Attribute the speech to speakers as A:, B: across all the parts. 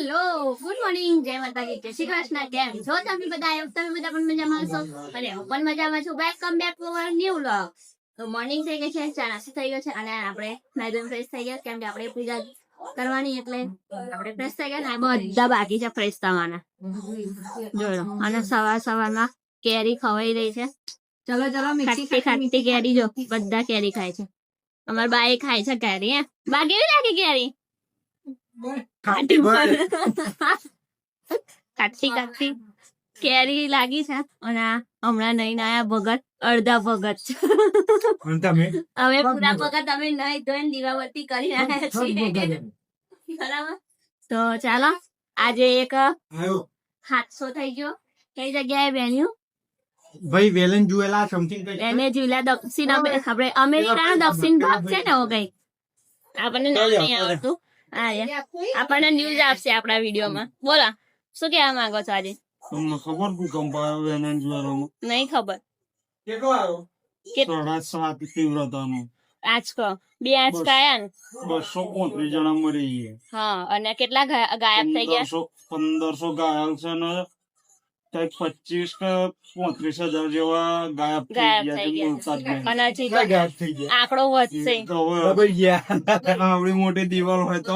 A: Hello good morning જય માતાજી જય શ્રી કૃષ્ણ કેમ છો તમે બધા પણ મજામાં હશો અને હું પણ મજામાં છું welcome back to our new vlog તો મોર્નિંગ થઈ ગઈ છે ચા નાસ્તો થઈ ગયો છે અને આપણે નાઈડન ફ્રેશ થઈ ગયા કેમ કે આપણે પૂજા કરવાની એટલે આપણે ફ્રેશ થઈ ગયા ને બધા બાકી છે ફ્રેશ થવાના જોડો અને સવારમાં કેરી ખવાઈ રહી છે ચલો ખાટી કેરી જો બધા કેરી ખાય છે અમારા બાએ ખાય છે કેરી હે બા કેવી લાગે કેરી ખાટી કેરી લાગી છે અને હમણાં નહીં આયા ભગત અડધા ભગત છે હવે પૂરા ભગત અમે નહીં ધોઈને દીવાબત્તી કરી રહ્યા છીએ બરાબર તો ચાલો આજે એક હાદસો થઈ ગયો કઈ જગ્યાએ બન્યું
B: ભાઈ વેલન જુએલા સમથિંગ
A: એને જુએલા દક્ષિણ આપણે અમેરિકાનો દક્ષિણ ભાગ છે ને કઈ આપણને નહીં આવડતું આપણને ન્યૂઝ આપશે આપણા વિડીયોમાં બોલો શું કહેવા માંગો છો આજે
B: તમને ખબર ભૂકંપ વેનેઝુએલામાં
A: નહીં ખબર
B: તીવ્રતાનો
A: આંચકો 2 આંચકા આયા ને
B: 235 જણા મરી ગયા.
A: હા અને કેટલા ગાયબ થઈ ગયા
B: 1500 ઘાયલ છે ને કઈક 25 કે 35,000 જેવા ગાયબ થઈ ગયા
A: અને હજી તો આંકડો વધશે
B: આવડી મોટી દિવાલ હોય તો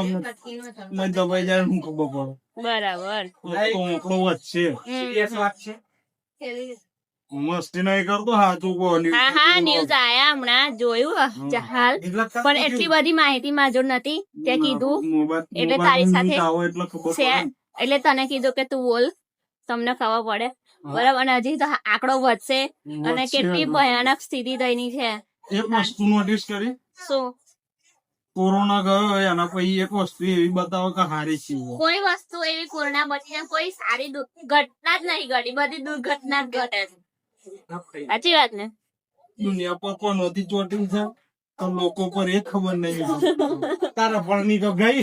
B: દબાઈ જાય શું ખબર પડે
A: બરાબર
B: આંકડો વધશે મસ્તી નહીં કરતો હાચું
A: હા ન્યૂઝ આયા હમણાં જોયું હાલ પણ એટલી બધી માહિતી મારી જોડે નથી તે કીધું એટલે તારી સાથે એટલે તને કીધું કે તું બોલ તમને ખબર પડે બરાબર અને હજી તો આંકડો વધશે અને કેટલી ભયાનક સ્થિતિ થઈની છે
B: એક વસ્તુ નોટિસ કરી
A: શું
B: કોરોના ગયો એના પછી એક વસ્તુ એવી બતાવો કે હારી છે
A: કોઈ વસ્તુ એવી કોરોના બચી કોઈ સારી ઘટના જ નહીં ઘટી બધી દુર્ઘટના જ ઘટે છે સાચી વાત ને
B: દુનિયા પર કોનોથી ચોટી છે તો લોકો પર એ ખબર નહીં તારા ફળની તો ગઈ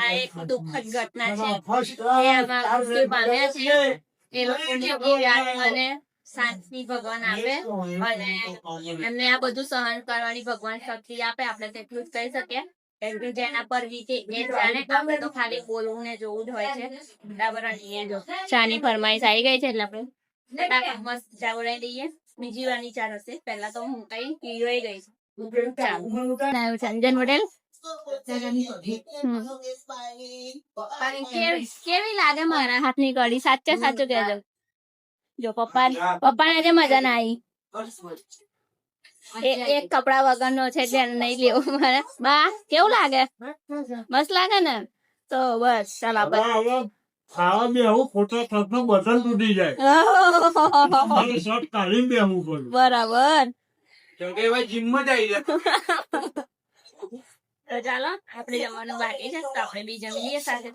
A: આ એક દુઃખદ ઘટના છે એમાં મૃત્યુ પામ્યા છે એ લોકોને અને શાંતિ ભગવાન આપે અને એમને આ બધું સહન કરવાની ભગવાન શક્તિ આપે આપણે તેટલું જ કહી શકીએ કેમ કે જેના પર વીતે એ જાણે આપણે તો ખાલી બોલવું ને જોવું જ હોય છે બરાબર જો ચાની ફરમાઈશ આવી ગઈ છે એટલે આપણે મસ્ત ચા બનાવી દઈએ બીજી વારની ચા હશે પેલા તો હું કઈ પીવાઈ ગઈ છું અંજન હોટેલ કેવી લાગે મારા હાથની કઢી સાચું કહેજો જો પપ્પાને આજે મજા ના આવી એક કપડા વગરનો છે જેને નહીં લેવો મારે બા કેવું લાગે મસ્ત લાગે ને તો બસ ચાલો
B: ખાવા બેહું ફોટો થતો બટન તૂટી જાય શોર્ટ કાઢીને બેહવું પડે
A: બરાબર
B: કેમ કે એવા જીમમાં જ આવી જાય
A: તો ચાલો આપણે જમવાનું બાકી છે તો આપણે બી જમી લઈએ સાથે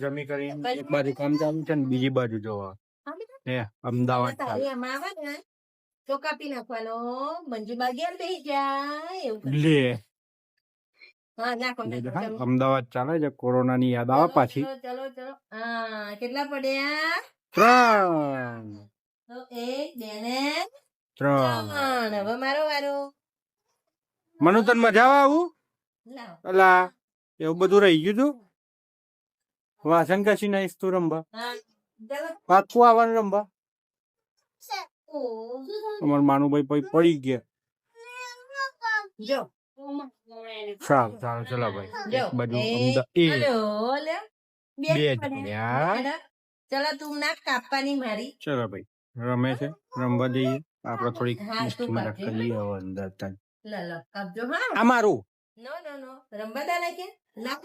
B: જમી કરીને એક બાજુ કામ ચાલુ છે ને બીજી બાજુ જોવા અમદાવાદ
C: તો કાપી નાખવાનો મંજુ બાગિયાર બેસી જાય એવું
B: લે
C: હા નાખો
B: અમદાવાદ ચાલે છે કોરોના ની યાદ આવે પાછી
C: ચલો હા કેટલા પડ્યા
B: 3
C: તો 1 2 ને
B: 3
C: હવે મારો વારો
B: મનુ તને મજા આવે આવું અલા એવું બધું રહી ગયું તું વાસણ કશી નહીં તું રંબા પાછું આવવાનું રંબા અમાર માનુભાઈ પછી પડી ગયા
C: જો
B: ચાલો ચલો ભાઈ એક બાજુ
C: ચલો તું ના કાપવાની મારી
B: ચલો ભાઈ રમે છે રમવા જઈએ આપડે થોડીક કરીએ અંદર
C: કાપજો હા
B: આ મારું
C: નો રંબા દા નાખે નાખ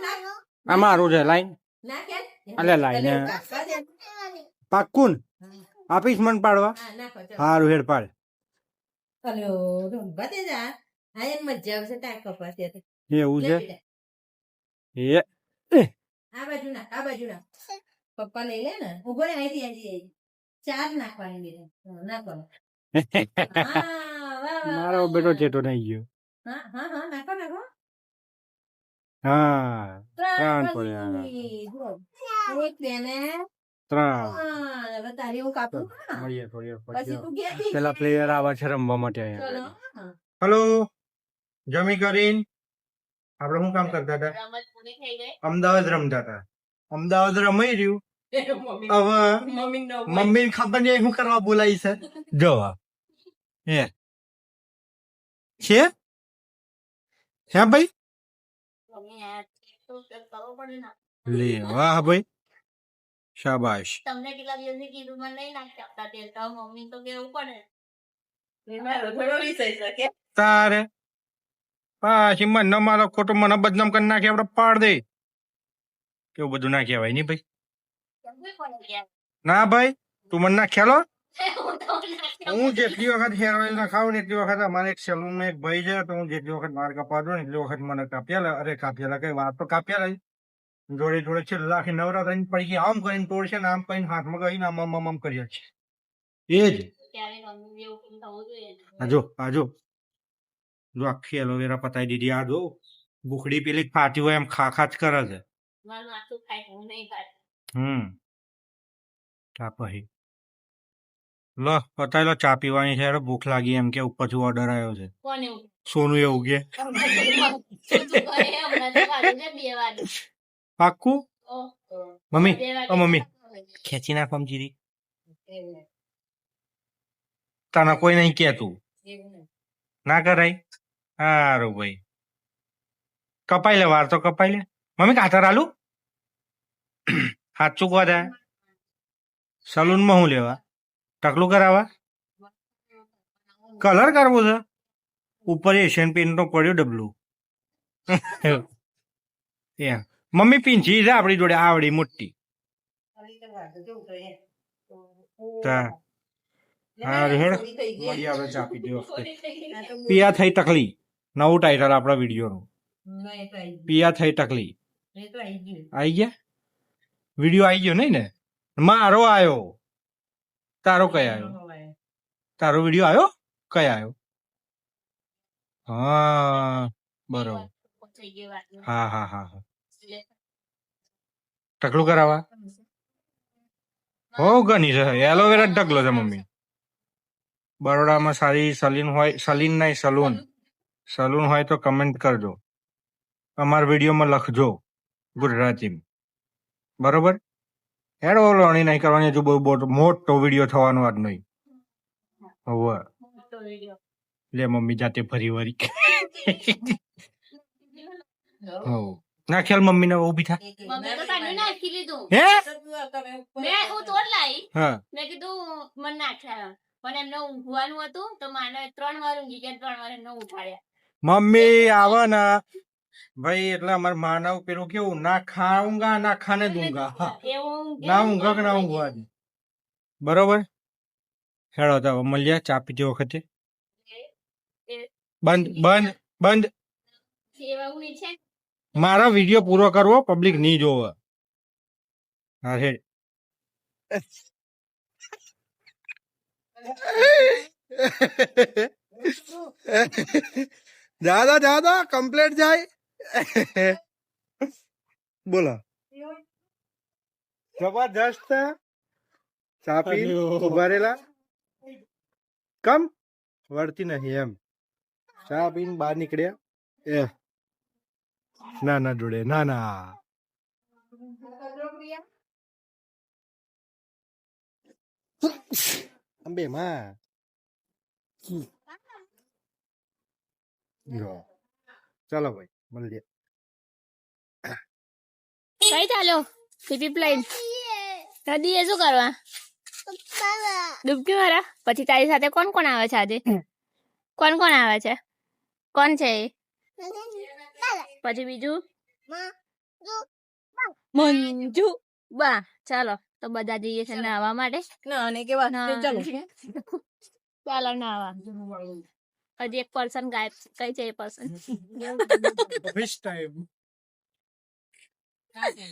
B: આ મારું છે લાઈન
C: નાખે
B: અલે લાઈન પાક્કુન આપીશ મન પાડવા હારું હેડ પાડ
C: હલો રંબા દે જા હા એમ મજા આવશે તા કપાસ
B: એવું છે એ
C: આ બાજુ ના પપ્પા લઈ લે ને ઉભો રે અહીંથી ચાર નાખવાની નાખો
B: મારો બેટો ચેટો નહીં ગયો
C: હા નાખો
B: હા 3 પડ્યા
C: એક બે ને
B: ત્રણ
C: હા, હવે તારી હું કાપું હા.
B: મળીએ થોડી વાર
C: પછી
B: પછી.
C: તું ઘેર જઈ.
B: પેલા પ્લેયર આવે છે રમવા માટે
C: ચલો.
B: અહીંયા.
C: હા.
B: હલો, જમી કરીને આપણે શું કામ કરતા હતા?
A: રમત પૂરી થઈ ગઈ.
B: અમદાવાદ રમતા હતા. અમદાવાદ રમાઈ રહ્યું. હવે મમ્મી ખબર નહીં શું કરવા બોલાવી છે. જો હે છે હે ભાઈ
A: મમ્મી આ તો કરવો પડે ને.
B: લે વાહ ભાઈ શાબાશ.
A: તમને કેટલા દિવસથી કીધું મને નહીં નાખી આપતા તેલ તો મમ્મી તો કેવું પડે.
B: તારે પાછી મને મારો ખોટો મને બદનામ કરી નાખે આપણે પાડ દે. કેવું બધું ના કહેવાય નહીં ભાઈ.
A: કેવું પડે યાર.
B: ના ભાઈ તું મને ના ખેલો.
A: હું તો નાખી
B: હું જેટલી વખત હેર ઓઇલ ના ખાવ ને એટલી વખત અમારે એક સલૂન માં એક ભાઈ છે તો હું જેટલી વખત માર કપાતો ને એટલી વખત મને કાપ્યા અરે કાપ્યા કઈ વાત તો કાપ્યા લઈ જોડે જોડે છેલ્લા આખી નવરાત્રી ની પડી આમ કરીને તોડશે ને આમ કરીને હાથમાં ગઈને આમ કરીએ છે એ જ
A: ત્યારે મમ્મી એવું થવું જોઈએ ને.
B: આજો જો આખી એલોવેરા પતાવી દીધી આ જો બુખડી પેલી ફાટી હોય એમ ખા જ કરે છે.
A: મારું માથું ખાય હું નહીં ખાતી.
B: ચા પછી લો પતાવી લો ચા પીવાની છે ભૂખ લાગી એમ કે ઉપરથી ઓર્ડર આવ્યો છે.
A: કોને એવું?
B: સોનું એવું કે
A: શું કરે? હમણાં તો વાગ્યું છે 2 વાગે.
B: પાક્કું
A: ઓહ,
B: મમ્મી
A: 2 વાગે.
B: ઓ મમ્મી ખેંચી નાખ જીરી તને કોઈ નહીં કેતું ના કરાય સારું ભાઈ કપાઈ લે વાર તો કપાઈ લે મમ્મી કાતર આલુ હાથ ચૂકવા જાય સલૂન માં હું લેવા ટકલું કરાવવા કલર કરવો છે ઉપર એશિયન પેન્ટ નો પડ્યો ડબલું મમ્મી પીંછી છે આપડી જોડે આવડી મોટી પિયા થઈ તકલી નવું ટાઈટલ આપણા વિડીયો નું પિયા થઈ તકલી આઈ ગયા વિડીયો આવી ગયો નહીં ને મારો આવ્યો તારો કયા આવ્યો તારો વિડીયો આવ્યો કયા આવ્યો હા બરોબર
A: થઈ ગઈ વાત.
B: હા ટકલું કરાવવા હો ગની છે એલોવેરા જ ઢગલો છે મમ્મી બરોડામાં સારી સલીન હોય સલીન નહીં સલૂન હોય તો કમેન્ટ કરજો અમારા વિડીયોમાં લખજો ગુજરાતીમાં બરોબર હેડો લોણી નહીં કરવાની હજુ બહુ મોટો વિડીયો થવાનો આજ નહીં હવે
A: તો વિડીયો.
B: લે મમ્મી જાતે ફરી વળી ના ખ્યાલ મમ્મી ને ઉભી થા
A: મમ્મી તો કાઢી નાખી લીધું.
B: હે
A: હું તોડ લાવી.
B: હા
A: મેં કીધું મને નાખ્યા પણ એમને ઊંઘવાનું હતું તો માને 3 વાર ઊંઘી ગયા 3 વાર એમને ઉઠાડ્યા.
B: મમ્મી આવે ને ભાઈ એટલે અમારે માનવ પેલું કેવું ના ખાઉંગા ના ખાને દૂંગા હા
A: એવું
B: ના ઊંઘા કે ના ઊંઘવા દે બરોબર હેડો તો મળ્યા ચા પીતી વખતે બંધ
A: એવું છે.
B: મારો વિડીયો પૂરો કરવો પબ્લિક નહીં જોવે હા હે દાદા કમ્પ્લેટ જાય બોલો જબરજસ્ત ચા પી ઉભા રહેલા કમ વળતી નહીં એમ ચા પીને બહાર નીકળ્યા એ ના જોડે ના અંબે માં ચાલો ભાઈ મળીએ
A: કઈ ચાલ્યો ટીપી પ્લેન નદી એ શું કરવા ડૂબકી મારા પછી તારી સાથે કોણ કોણ આવે છે આજે કોણ આવે છે કોણ છે એ? પછી બીજું મંજુ બા ચાલો તો બધા જઈએ છે નાહવા માટે ચાલો નાહવા હજી એક પર્સન ગાયબ કઈ છે એ પર્સન
B: ફિશ ટાઈમ
A: આપડે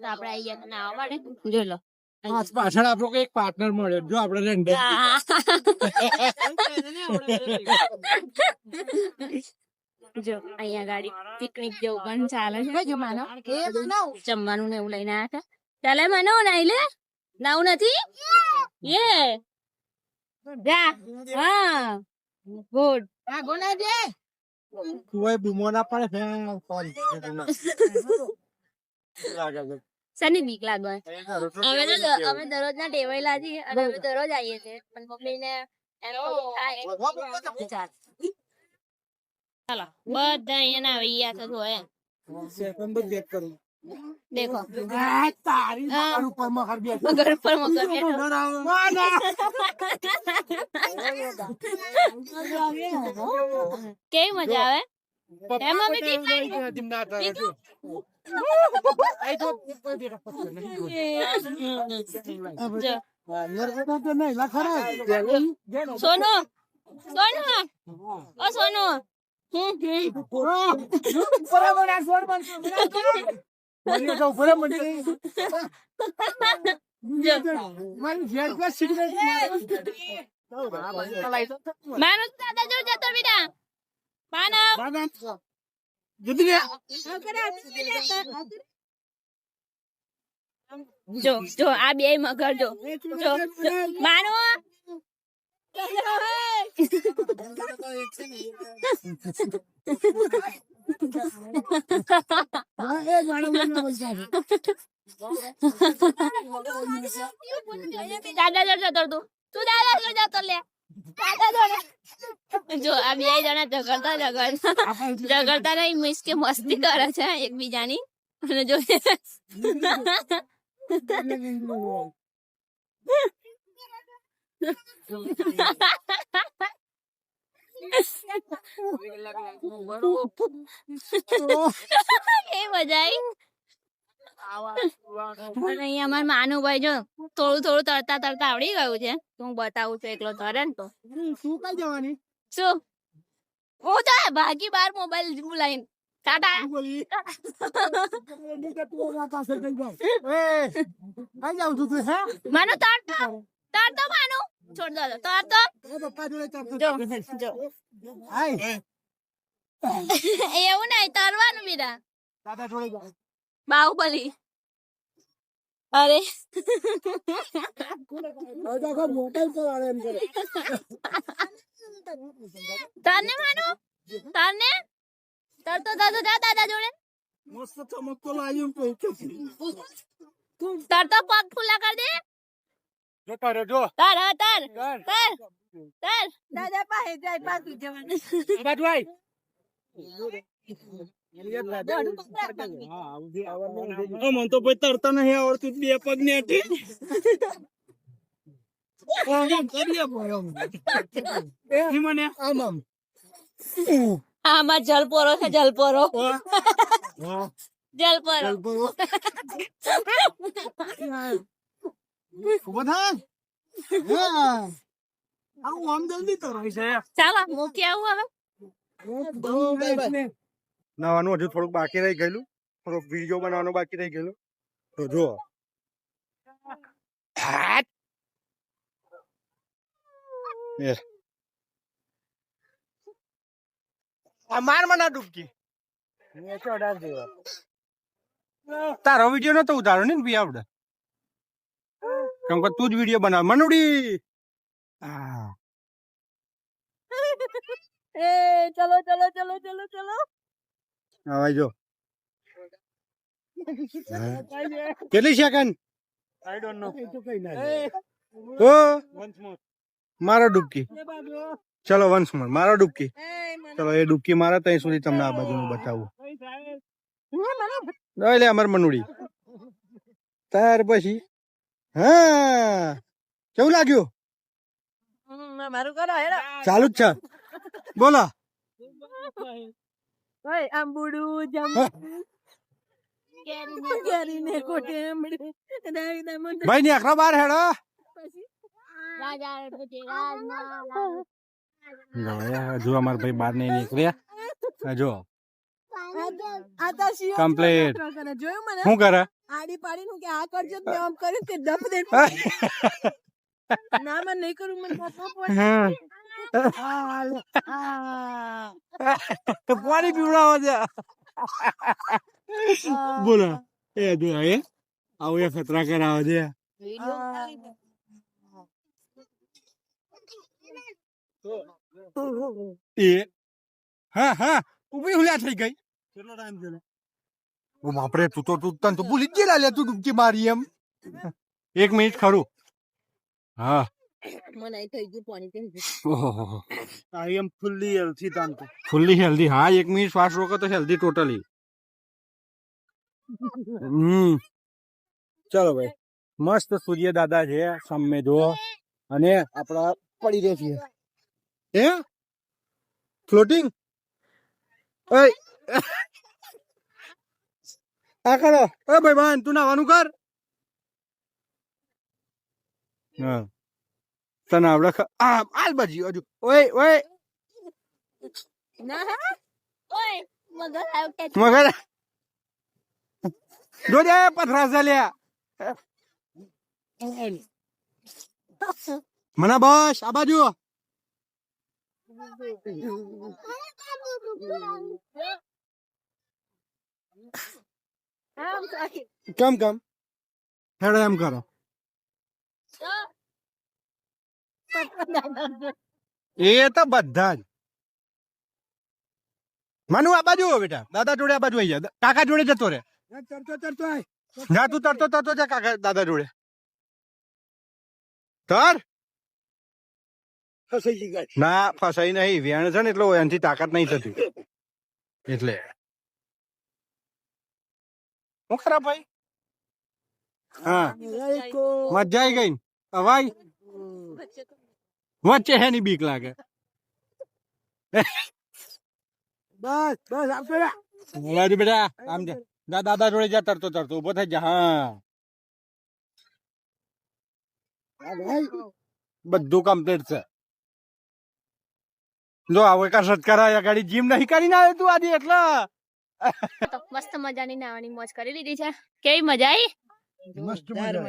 A: આવી ગયા નાહવા માટે જોઈ લો
B: પાછળ આપણો એક પાર્ટનર મળ્યો જો આપણે રેન્ડમ
A: જો અહીંયા ગાડી પિકનિક જેવું પણ ચાલે છે જો માનો જમવાનું ને એવું લઈને આવ્યા ચાલે મને નાઈ લે નાવું નથી યે જા હા ગુડ આ ગોના દે
B: કોઈ બૂમો ના પડે ફેન કોલ
A: સની બીક લાગે અમે દરરોજના ટેવાયેલા છીએ અને અમે દરરોજ આવીએ છીએ પણ મમ્મીને એનો થાય ચાલો બધા અહીંયા ના આવી ગયા તો એમ
B: સેકન્ડ ચેક કરું
A: દેખો
B: તારી ઉપર મગર બે
A: મગર પર મગર બેઠો. કેવી મજા આવે હે મમ્મી ઠીક સોનુ સોનુ ઓ સોનુ માનો દાદા જો જતો બેટા માનો જો જો આ બે મગર જો જો માનો દાદા જો જતો તું દાદા જો જતો લે જો આ બે જણા ઝઘડતા નહીં મીન્સ કે મસ્તી કરે છે એકબીજાની અને જો એ મજા આવી અહીંયા અમાર માનું ભાઈ જો થોડું થોડું તરતા તરતા આવડી ગયું છે હું બતાવું છું એકલો તરે ને તો
B: શું કઈ જવાની
A: શું હું તો ભાગી બાર મોબાઈલ બોલાઈને ટાટા માનો તરતો તરતો માનું છોડ દો તરતો જો જો એવું નહીં તરવાનું બીરા બાહુબલી અરે તને માનું તને તરતો તરતો જા દાદા જોડે
B: મસ્ત ચમકતો લાગ્યું
A: તરતો પગ ખુલ્લા કર દે
B: જો તારે જો
A: તર તર તર તર દાદા પાસે જાય પાછું જવાનું
B: બાજુ આય મને તો ભાઈ તરતા નહીં આવડતું બે પગ ને મને
A: આમાં જલપોરો છે જલપોરો જલપોરો ચાલો મૂકી આવું હવે
B: નાવાનું હજુ થોડુંક બાકી રહી ગયેલું થોડોક વિડીયો બનાવવાનો બાકી રહી ગયેલું તો જો માર મને ડૂબકી તારો વિડીયો નતો ઉતારો ને બી આવડે કેમ કે તું જ વિડીયો બનાવ મનુડી
A: એ ચલો ચલો ચલો ચલો ચલો
B: હવે જો કેટલી સેકન્ડ આઈ ડોન્ટ નો ઓ મારો ડૂબકી ચલો વન્સ મોર મારો ડૂબકી ચલો એ ડૂબકી મારે ત્યાં સુધી તમને આ બાજુનું બતાવું લે અમાર મનુડી ત્યાર પછી હા કેવું લાગ્યું
C: મારું કરો હેડા
B: ચાલુ જ છે બોલો
C: ઓય આંબુડું જમ કેરીને કોટેમડી
B: ભાઈ ને આખરા બાર હેડો હજુ અમારા ભાઈ બાર નહીં નીકળ્યા જો કમ્પ્લીટ
C: જોયું મને
B: શું કરે
C: આડી પાડી નું કે આ કરજો તો આમ કર્યું કે દમ દે ના મને નહીં કરું મને
B: પાણી પીવડાવો છે બોલો એ જો એ આવું એ ખતરા કરાવે છે એ હા હા ઉભી હુલ્યા થઈ ગઈ કેટલો ટાઈમ થયો ઓ બાપરે તું તને તો ભૂલી જ ગયેલા લે તું ડૂબકી મારી એમ 1 મિનિટ ખરું હા
C: મને થઈ ગયું પાણી થઈ ગયું
B: ઓહો
D: આઈ એમ ફુલ્લી હેલ્થી તાંતો
B: ફુલ્લી હેલ્ધી હા 1 મિનિટ શ્વાસ રોકો તો હેલ્ધી ટોટલી
D: ચાલો ભાઈ મસ્ત સૂર્ય દાદા છે સામે જો અને આપડા પડી રહે છીએ
B: હે ફ્લોટિંગ ઓય આ કરો ઓય ભાઈ બાન તું નાવાનું કર હા તને આવડે આલ બાજી હજુ ઓય
A: ના હા ઓય મગર આવ કે
B: મગર જોજે પથરા ચાલ્યા મને બસ આ બાજુ કેમ હેડો એમ કરો એ તો બધા જ માનું આ બાજુ હો બેટા દાદા જોડે આ બાજુ આવી જા કાકા જોડે જતો રે
D: તરતો આય
B: જા તું તરતો જા કાકા દાદા જોડે તર
D: ફસાઈ ગઈ
B: ના ફસાઈ નહીં વેણ છે ને એટલે એનાથી તાકાત નહીં થતી એટલે હું ખરાબ ભાઈ હા મજા આવી ગઈ અવાય વચ્ચે હેની બીક લાગે
D: બસ આપતો
B: બાજુ બેટા આમ જા દાદા જોડે જા તરતો ઉભો થઈ જા હા બધું કમ્પ્લીટ છે જો આવો કસરત કરાય ગાડી જીમ નહીં કરીને આવ્યો તું આજે એટલે
A: તો મસ્ત મજાની નાવાની મોજ કરી લીધી છે કેવી મજા આવી
D: મસ્ત
C: મજા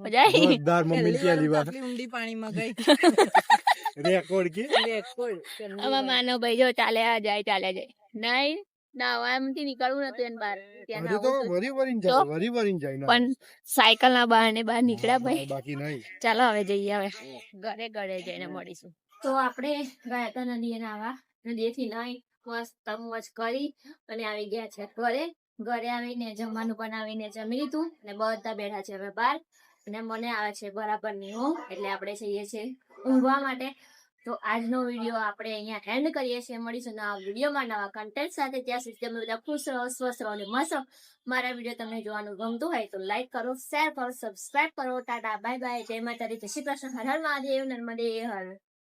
A: મજા આવી
B: જોરદાર મમ્મી પહેલી વાર
C: ઊંડી પાણીમાં ગઈ
B: રેકોર્ડ કે
A: આમાં માનવ ભાઈ જો ચાલ્યા જાય નહીં નાવામાંથી નીકળવું નતું એને બહાર ત્યાં નાવું હતું. પણ સાયકલ ના બહાને બહાર નીકળ્યા ભાઈ
B: બાકી નહીં
A: ચાલો હવે જઈએ હવે ઘરે જઈને મળીશું તો આપણે ગયા હતા નદીએ નાવા નદીએથી નાઈ મસ્ત મોજ કરી અને આવી ગયા છે ઘરે આવીને જમવાનું બનાવીને જમી લીધું અને બધા બેઠા છે હવે બહાર અને મને આવે છે બરાબર ની ઊંઘ એટલે આપણે જઈએ છીએ ઊંઘવા માટે. તો આજનો વિડીયો આપણે અહીંયા એન્ડ કરીએ છીએ. મળીશું નવા વિડીયોમાં નવા કન્ટેન્ટ સાથે. ત્યાં સુધી તમે બધા ખુશ રહો, સ્વસ્થ રહો અને મસ્ત રહો. મારા વિડીયો તમને જોવાનું ગમતું હોય તો લાઈક કરો, શેર કરો, સબસ્ક્રાઇબ કરો. Tata bye bye. જય માતાજી, જય શ્રી કૃષ્ણ, હર હર મહાદેવ, નર્મદે હર.